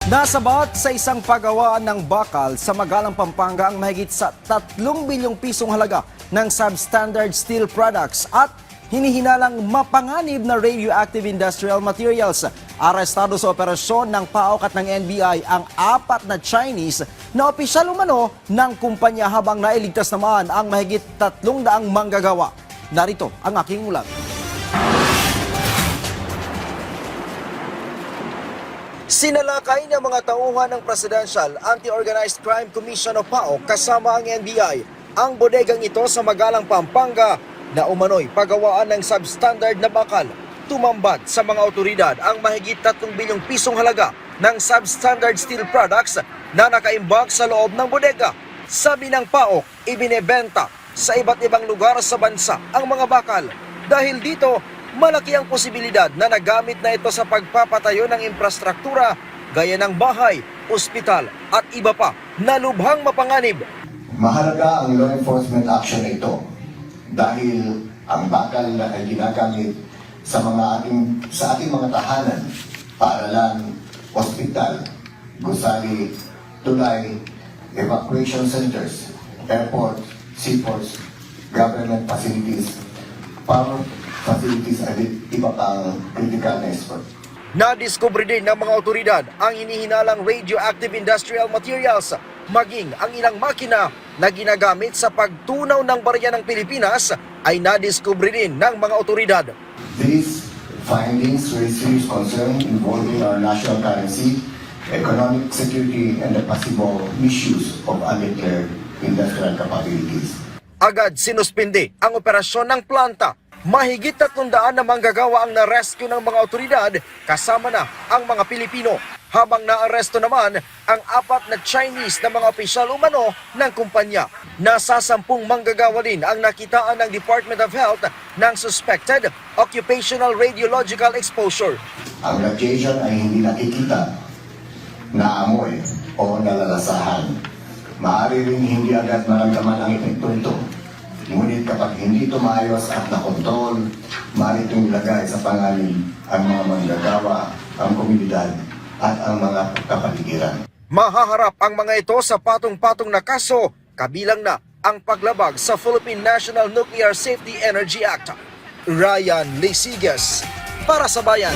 Nasabat sa isang pagawaan ng bakal sa Magalang, Pampanga ang mahigit sa 3 bilyong pisong halaga ng substandard steel products at hinihinalang mapanganib na radioactive industrial materials. Arestado sa operasyon ng PAOK at ng NBI ang 4 na Chinese na opisyal umano ng kumpanya habang nailigtas naman ang mahigit 300 manggagawa. Narito ang aking ulat. Sinalakay ng mga tauhan ng Presidential Anti-Organized Crime Commission o PAOK kasama ang NBI ang bodegang ito sa Magalang, Pampanga na umano'y pagawaan ng substandard na bakal. Tumambad sa mga otoridad ang mahigit 3 bilyong pisong halaga ng substandard steel products na nakaimbak sa loob ng bodega. Sabi ng PAOK, ibinebenta sa iba't ibang lugar sa bansa ang mga bakal. Dahil dito, malaki ang posibilidad na nagamit na ito sa pagpapatayo ng infrastruktura gaya ng bahay, ospital at iba pa na lubhang mapanganib. Mahalaga ang law enforcement action na ito dahil ang bakal na ay ginagamit sa ating mga tahanan, paaralan, ospital, gusali, tulay, evacuation centers, airport, seaports, government facilities, power facilities at iba pang critical na export. Nadiskubre din ng mga otoridad ang hinihinalang radioactive industrial materials, maging ang ilang makina na ginagamit sa pagtunaw ng barya ng Pilipinas ay nadiskubre din ng mga otoridad. These findings raise serious concern involving our national currency, economic security, and the possible misuse of undeclared industrial capabilities. Agad sinuspindi ang operasyon ng planta. Mahigit 300 na manggagawa ang na-rescue ng mga otoridad kasama na ang mga Pilipino. Habang naaresto naman ang 4 na Chinese na mga opisyal umano ng kumpanya. Nasa 10 manggagawa din ang nakitaan ng Department of Health ng suspected occupational radiological exposure. Ang radiation ay hindi nakikita, naamoy o nalalasahan. Maaari rin hindi agad maramdaman ang epekto nito. Ngunit kapag hindi ito maayos at nakontrol, maaari itong ilagay sa panganib ang mga manggagawa, ang komunidad at ang mga kapaligiran. Mahaharap ang mga ito sa patong-patong na kaso, kabilang na ang paglabag sa Philippine National Nuclear Safety Energy Act. Ryan Lesigas, para sa Bayan.